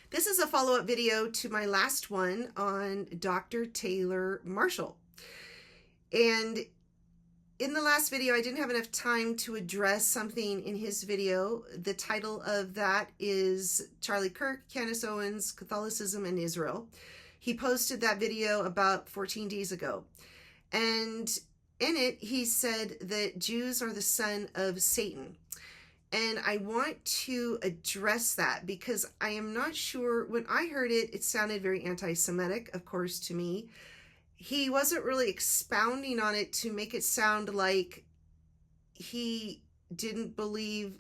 This is a follow-up video to my last one on Dr. Taylor Marshall. And in the last video, I didn't have enough time to address something in his video. The title of that is Charlie Kirk, Candace Owens, Catholicism and Israel. He posted that video about 14 days ago. And in it, he said that Jews are the son of Satan. And I want to address that because I am not sure. When I heard it, it sounded very anti-Semitic, of course, to me. He wasn't really expounding on it to make it sound like he didn't believe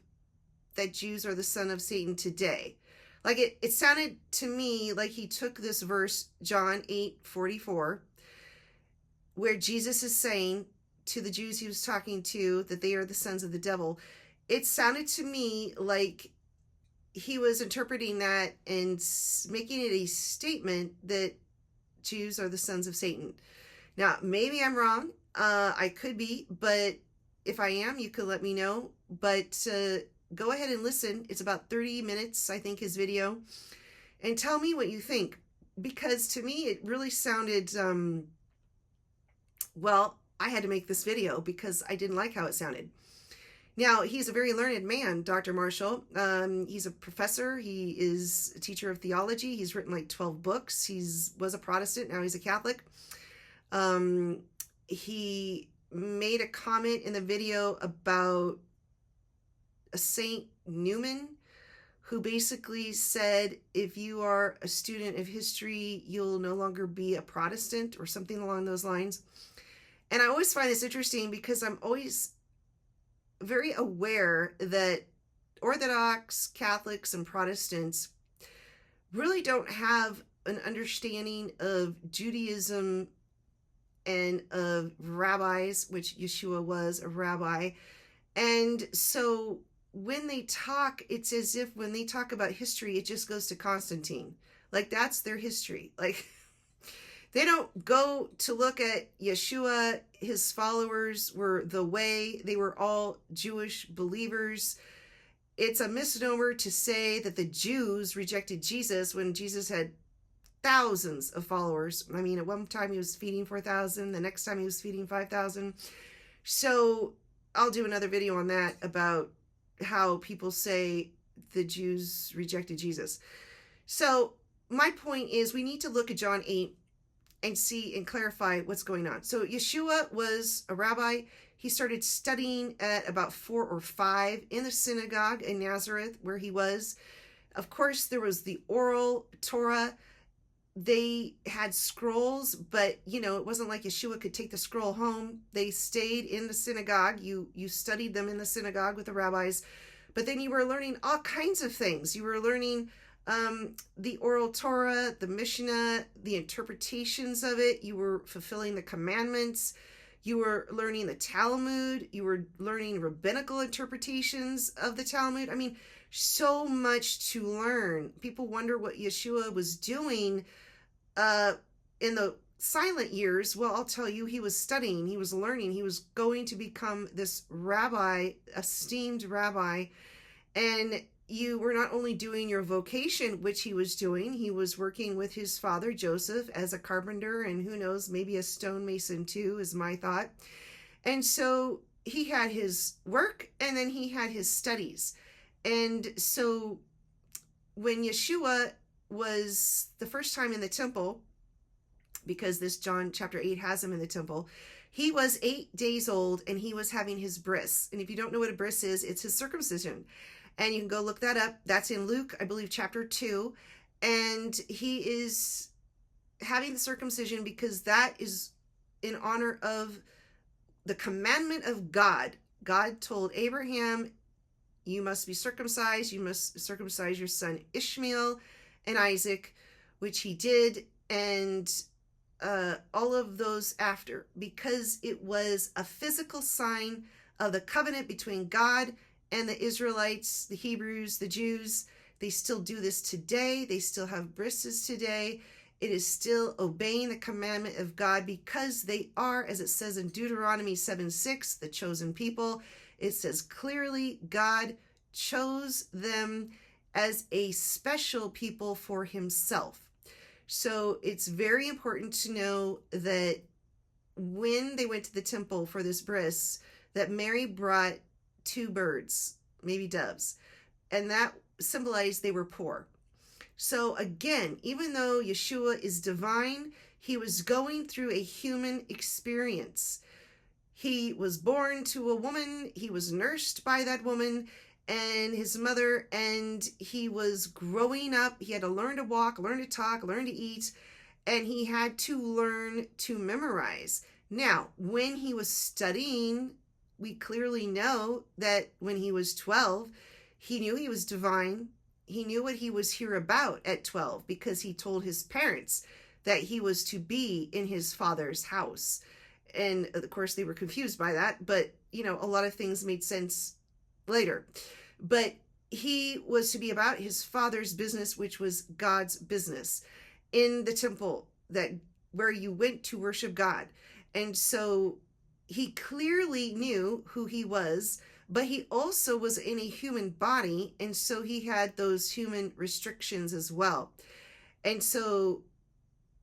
that Jews are the son of Satan today. Like it sounded to me like he took this verse, John 8:44, where Jesus is saying to the Jews he was talking to that they are the sons of the devil. It sounded to me like he was interpreting that and making it a statement that Jews are the sons of Satan. Now, maybe I'm wrong. I could be, but if I am, you could let me know. But go ahead and listen. It's about 30 minutes, I think, his video. And tell me what you think. Because to me, it really sounded, well, I had to make this video because I didn't like how it sounded. Now, he's a very learned man, Dr. Marshall. He's a professor. He is a teacher of theology. He's written like 12 books. He was a Protestant. Now he's a Catholic. He made a comment in the video about a Saint Newman, who basically said, if you are a student of history, you'll no longer be a Protestant or something along those lines. And I always find this interesting because I'm always very aware that Orthodox Catholics and Protestants really don't have an understanding of Judaism and of rabbis, which Yeshua was a rabbi. And so when they talk, it's as if when they talk about history, it just goes to Constantine. Like that's their history. Like they don't go to look at Yeshua. His followers were the way. They were all Jewish believers. It's a misnomer to say that the Jews rejected Jesus when Jesus had thousands of followers. I mean, at one time he was feeding 4,000. The next time he was feeding 5,000. So I'll do another video on that about how people say the Jews rejected Jesus. So my point is we need to look at John 8 and see and clarify what's going on. So Yeshua was a rabbi. He started studying at about 4 or 5 in the synagogue in Nazareth where he was. Of course, there was the oral Torah. They had scrolls, but it wasn't like Yeshua could take the scroll home. They stayed in the synagogue. You studied them in the synagogue with the rabbis, but then you were learning all kinds of things. You were learning the oral Torah, the Mishnah, the interpretations of it. You were fulfilling the commandments. You were learning the Talmud. You were learning rabbinical interpretations of the Talmud. I mean, so much to learn. People wonder what Yeshua was doing in the silent years. Well, I'll tell you, he was studying, he was learning, he was going to become this rabbi, esteemed rabbi. And you were not only doing your vocation, which he was doing, he was working with his father, Joseph, as a carpenter, and who knows, maybe a stonemason too, is my thought. And so he had his work, and then he had his studies. And so when Yeshua was the first time in the temple, because this John chapter 8 has him in the temple, he was 8 days old, and he was having his bris. And if you don't know what a bris is, it's his circumcision. And you can go look that up. That's in Luke, I believe, chapter 2. And he is having the circumcision because that is in honor of the commandment of God. God told Abraham, you must be circumcised. You must circumcise your son Ishmael and Isaac, which he did. And all of those after, because it was a physical sign of the covenant between God and the Israelites, the Hebrews, the Jews. They still do this today. They still have brises today. It is still obeying the commandment of God because they are, as it says in Deuteronomy 7:6, the chosen people. It says clearly God chose them as a special people for himself. So it's very important to know that when they went to the temple for this bris, that Mary brought 2 birds, maybe doves, and that symbolized they were poor. So again, even though Yeshua is divine, he was going through a human experience. He was born to a woman, he was nursed by that woman and his mother, and he was growing up. He had to learn to walk, learn to talk, learn to eat, and he had to learn to memorize. Now, when he was studying, we clearly know that when he was 12, he knew he was divine. He knew what he was here about at 12 because he told his parents that he was to be in his father's house. And of course, they were confused by that, but a lot of things made sense later. But he was to be about his father's business, which was God's business in the temple, that where you went to worship God. And so he clearly knew who he was, but he also was in a human body, and so he had those human restrictions as well. And so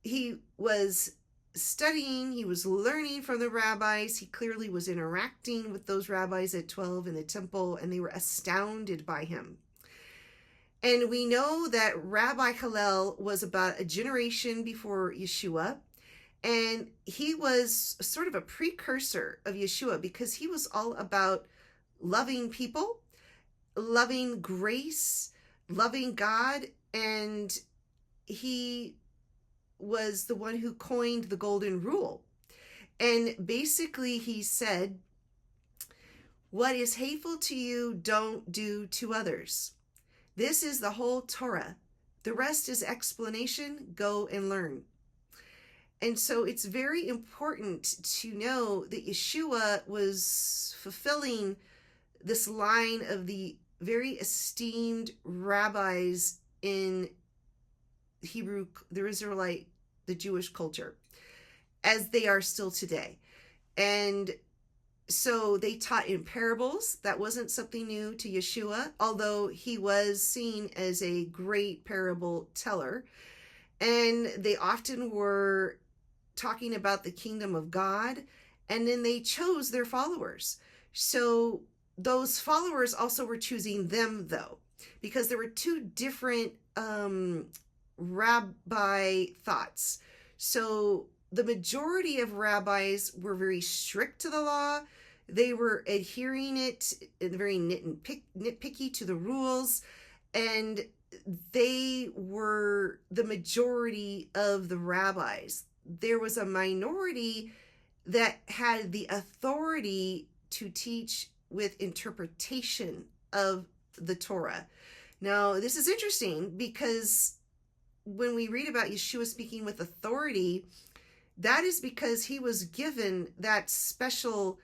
he was studying, he was learning from the rabbis. He clearly was interacting with those rabbis at 12 in the temple, and they were astounded by him. And we know that Rabbi Hillel was about a generation before Yeshua, and he was sort of a precursor of Yeshua because he was all about loving people, loving grace, loving God, and he was the one who coined the golden rule. And basically he said, what is hateful to you, don't do to others. This is the whole Torah. The rest is explanation. Go and learn. And so it's very important to know that Yeshua was fulfilling this line of the very esteemed rabbis in Hebrew, the Israelite, the Jewish culture, as they are still today. And so they taught in parables. That wasn't something new to Yeshua, although he was seen as a great parable teller. And they often were talking about the kingdom of God, and then they chose their followers. So those followers also were choosing them, though, because there were 2 different rabbi thoughts. So the majority of rabbis were very strict to the law. They were adhering it, very nitpicky to the rules, and they were the majority of the rabbis. There was a minority that had the authority to teach with interpretation of the Torah. Now, this is interesting because when we read about Yeshua speaking with authority, that is because he was given that special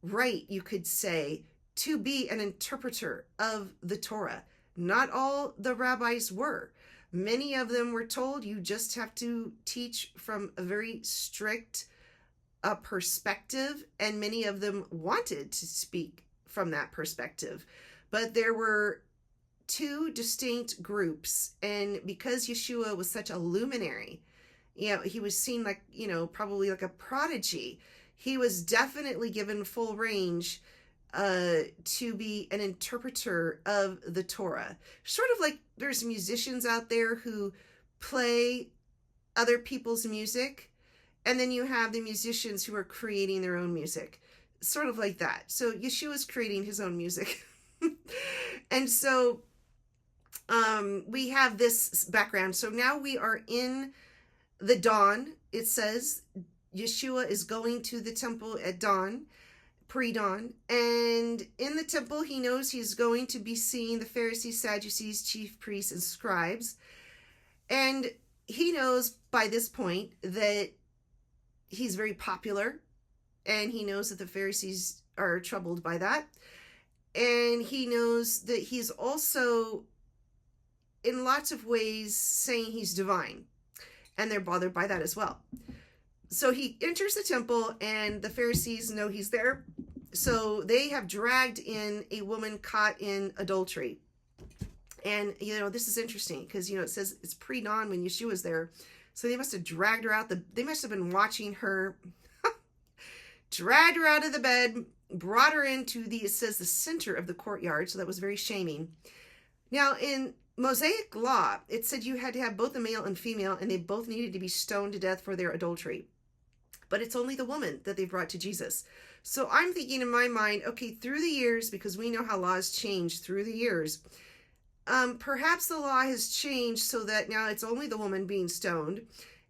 right, you could say, to be an interpreter of the Torah. Not all the rabbis were. Many of them were told you just have to teach from a very strict perspective, and many of them wanted to speak from that perspective. But there were 2 distinct groups, and because Yeshua was such a luminary, he was seen like, probably like a prodigy. He was definitely given full range to be an interpreter of the Torah. Sort of like there's musicians out there who play other people's music, and then you have the musicians who are creating their own music. Sort of like that. So Yeshua's creating his own music. And so we have this background. So now we are in the dawn. It says Yeshua is going to the temple at dawn, pre-dawn, and in the temple he knows he's going to be seeing the Pharisees, Sadducees, chief priests, and scribes, and he knows by this point that he's very popular, and he knows that the Pharisees are troubled by that, and he knows that he's also in lots of ways saying he's divine, and they're bothered by that as well. So he enters the temple, and the Pharisees know he's there. So they have dragged in a woman caught in adultery. And, this is interesting because, it says it's pre-dawn when Yeshua's there. So they must have dragged her out. They must have been watching her, dragged her out of the bed, brought her into it says the center of the courtyard. So that was very shaming. Now, in Mosaic law, it said you had to have both a male and female, and they both needed to be stoned to death for their adultery. But it's only the woman that they brought to Jesus. So I'm thinking in my mind, okay, through the years, because we know how laws change through the years, perhaps the law has changed so that now it's only the woman being stoned,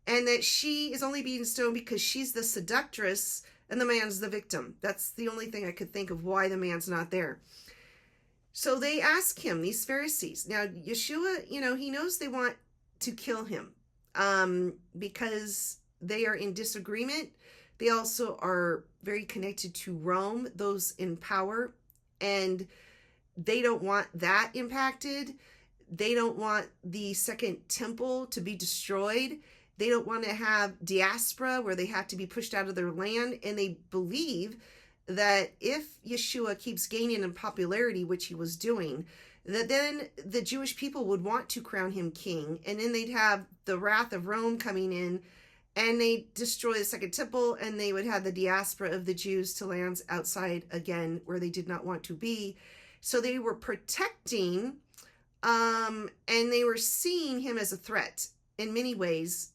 and that she is only being stoned because she's the seductress and the man's the victim. That's the only thing I could think of why the man's not there. So they ask him, these Pharisees. Now, Yeshua, he knows they want to kill him because they are in disagreement. They also are very connected to Rome, those in power, and they don't want that impacted. They don't want the second temple to be destroyed. They don't want to have diaspora where they have to be pushed out of their land. And they believe that if Yeshua keeps gaining in popularity, which he was doing, that then the Jewish people would want to crown him king. And then they'd have the wrath of Rome coming in, and they destroy the second temple, and they would have the diaspora of the Jews to lands outside again where they did not want to be. So they were protecting, and they were seeing him as a threat in many ways,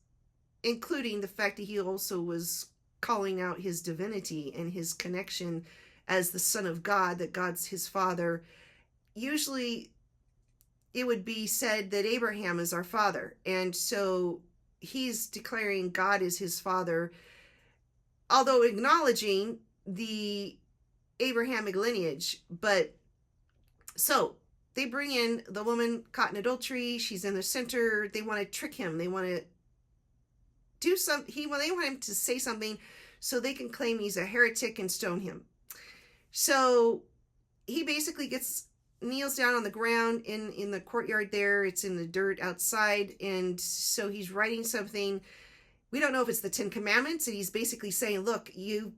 including the fact that he also was calling out his divinity and his connection as the Son of God, that God's his father. Usually it would be said that Abraham is our father. And so he's declaring God is his father, although acknowledging the Abrahamic lineage. But so they bring in the woman caught in adultery. She's in the center. They want to trick him. They want to do they want him to say something so they can claim he's a heretic and stone him. So he basically kneels down on the ground in the courtyard there. It's in the dirt outside. And so he's writing something. We don't know if it's the 10 Commandments. And he's basically saying, look, you've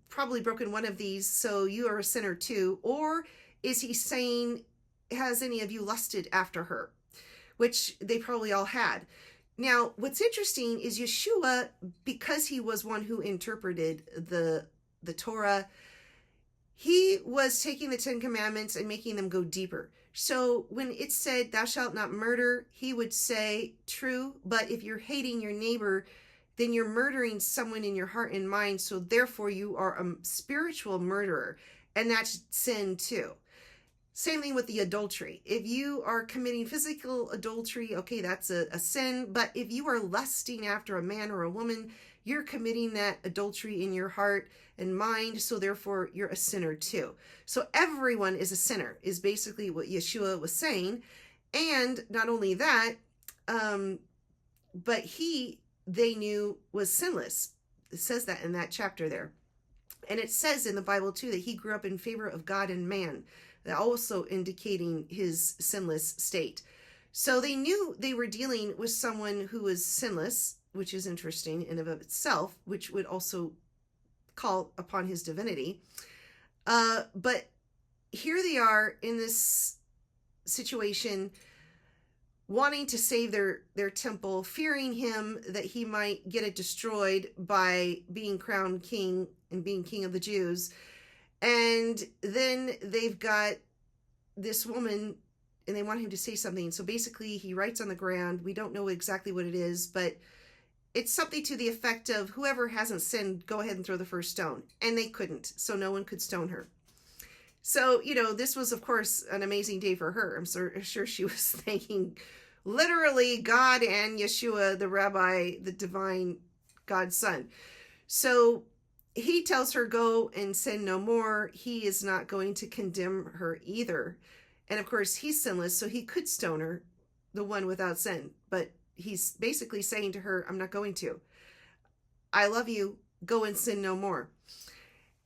probably broken one of these, so you are a sinner too. Or is he saying, has any of you lusted after her? Which they probably all had. Now, what's interesting is Yeshua, because he was one who interpreted the Torah, he was taking the 10 Commandments and making them go deeper. So when it said, thou shalt not murder, he would say, true, but if you're hating your neighbor, then you're murdering someone in your heart and mind, so therefore you are a spiritual murderer, and that's sin too. Same thing with the adultery. If you are committing physical adultery, okay, that's a sin. But if you are lusting after a man or a woman, you're committing that adultery in your heart and mind. So therefore, you're a sinner too. So everyone is a sinner is basically what Yeshua was saying. And not only that, but they knew was sinless. It says that in that chapter there. And it says in the Bible too that he grew up in favor of God and man, also indicating his sinless state. So they knew they were dealing with someone who was sinless, which is interesting in and of itself, which would also call upon his divinity. But here they are in this situation, wanting to save their temple, fearing him that he might get it destroyed by being crowned king and being king of the Jews. And then they've got this woman and they want him to say something. So basically he writes on the ground. We don't know exactly what it is, but it's something to the effect of whoever hasn't sinned, go ahead and throw the first stone. And they couldn't. So no one could stone her. So, this was, of course, an amazing day for her. I'm sure she was thanking literally God and Yeshua, the rabbi, the divine God's son. So he tells her, go and sin no more. He is not going to condemn her either. And of course, he's sinless, so he could stone her, the one without sin. But he's basically saying to her, I'm not going to. I love you. Go and sin no more.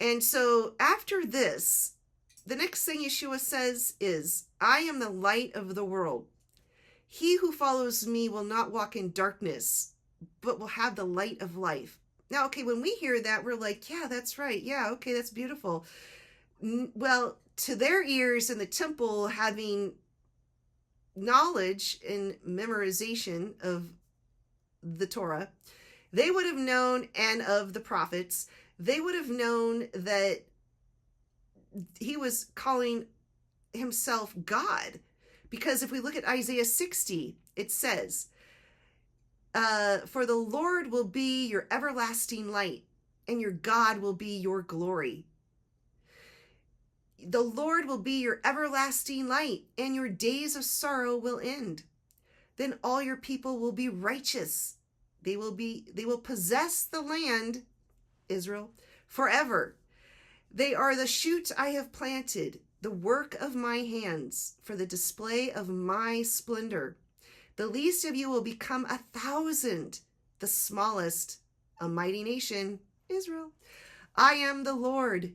And so after this, the next thing Yeshua says is, I am the light of the world. He who follows me will not walk in darkness, but will have the light of life. Now, okay, when we hear that, we're like, yeah, that's right. Yeah, okay, that's beautiful. Well, to their ears in the temple, having knowledge and memorization of the Torah, they would have known, and of the prophets, they would have known that he was calling himself God. Because if we look at Isaiah 60, it says, for the Lord will be your everlasting light, and your God will be your glory. The Lord will be your everlasting light, and your days of sorrow will end. Then all your people will be righteous. They will possess the land, Israel, forever. They are the shoot I have planted, the work of my hands, for the display of my splendor. The least of you will become 1,000, the smallest, a mighty nation, Israel. I am the Lord.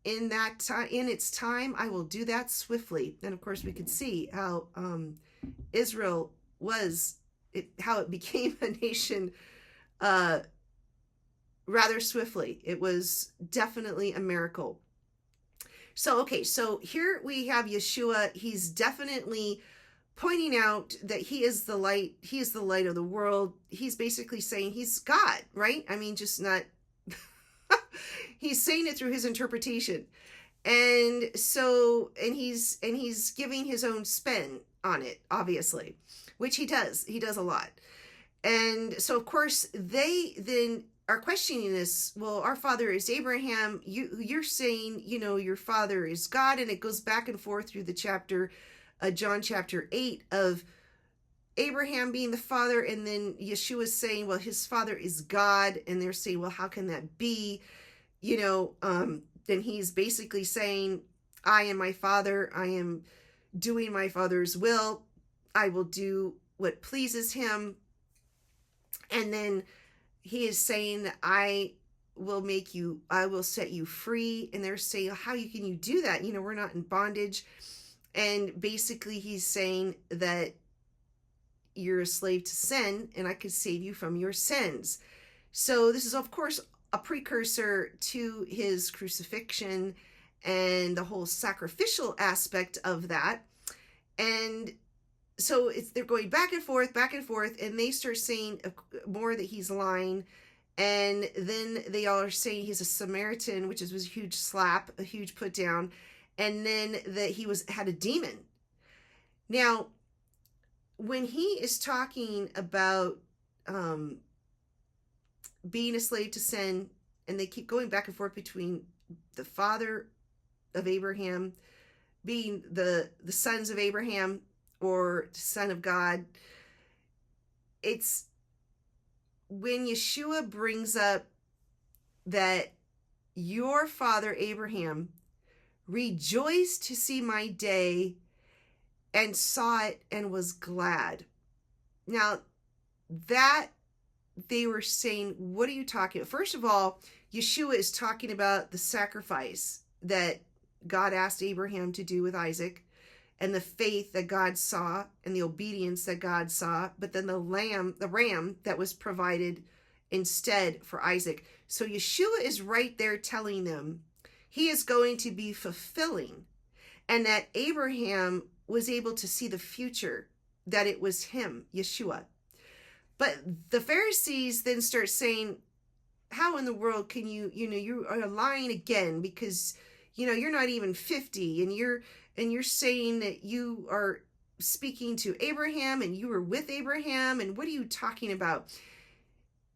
In that time, in its time, I will do that swiftly. And of course, we could see how Israel how it became a nation rather swiftly. It was definitely a miracle. So here we have Yeshua. He's definitely pointing out that he is the light. He is the light of the world. He's basically saying he's God, right? I mean, just not... He's saying it through his interpretation. And he's giving his own spin on it, obviously, which he does. He does a lot. And so, of course, they then are questioning this. Well, our father is Abraham. You're saying, your father is God. And it goes back and forth through the chapter, John chapter 8, of Abraham being the father. And then Yeshua is saying, well, his father is God. And they're saying, well, how can that be? Then he's basically saying, I am my father. I am doing my father's will. I will do what pleases him. And then he is saying that I will set you free. And they're saying, how can you do that? We're not in bondage. And basically he's saying that you're a slave to sin and I could save you from your sins. So this is, of course, a precursor to his crucifixion and the whole sacrificial aspect of that. And so they're going back and forth, and they start saying more that he's lying. And then they all are saying he's a Samaritan, which was a huge slap, a huge put down. And then that he had a demon. Now, when he is talking about being a slave to sin, and they keep going back and forth between the father of Abraham being the sons of Abraham or son of God, it's when Yeshua brings up that your father Abraham rejoiced to see my day and saw it and was glad. Now, that they were saying, what are you talking about? First of all, Yeshua is talking about the sacrifice that God asked Abraham to do with Isaac, and the faith that God saw and the obedience that God saw, but then the ram that was provided instead for Isaac. So Yeshua is right there telling them he is going to be fulfilling, and that Abraham was able to see the future, that it was him, Yeshua. But the Pharisees then start saying, how in the world can you are lying again, because, you're not even 50 and you're saying that you are speaking to Abraham and you were with Abraham. And what are you talking about?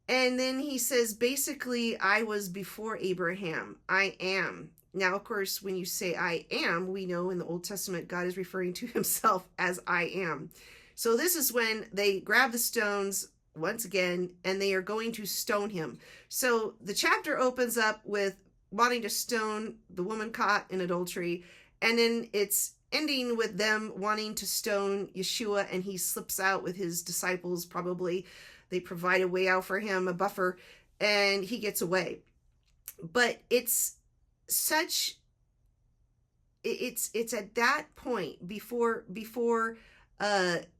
And then he says, basically, I was before Abraham. I am. Now, of course, when you say I am, we know in the Old Testament, God is referring to himself as I am. So this is when they grab the stones once again, and they are going to stone him. So the chapter opens up with wanting to stone the woman caught in adultery, and then it's ending with them wanting to stone Yeshua, and he slips out with his disciples. Probably they provide a way out for him, a buffer, and he gets away. But it's at that point before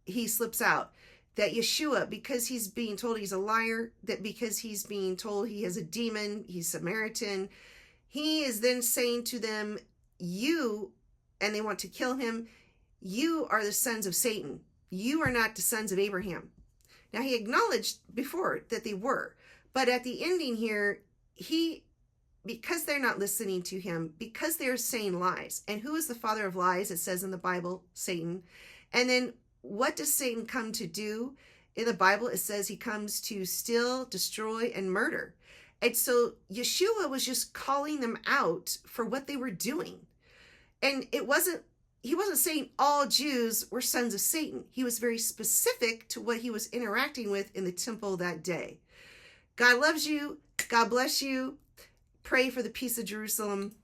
he slips out, that Yeshua, because he's being told he's a liar, that because he's being told he has a demon, he's Samaritan, he is then saying to them, and they want to kill him, you are the sons of Satan. You are not the sons of Abraham. Now, he acknowledged before that they were, but at the ending here, because they're not listening to him, because they're saying lies. And who is the father of lies? It says in the Bible, Satan. And then what does Satan come to do? In the Bible, it says he comes to steal, destroy, and murder. And so Yeshua was just calling them out for what they were doing. And he wasn't saying all Jews were sons of Satan. He was very specific to what he was interacting with in the temple that day. God loves you. God bless you. Pray for the peace of Jerusalem.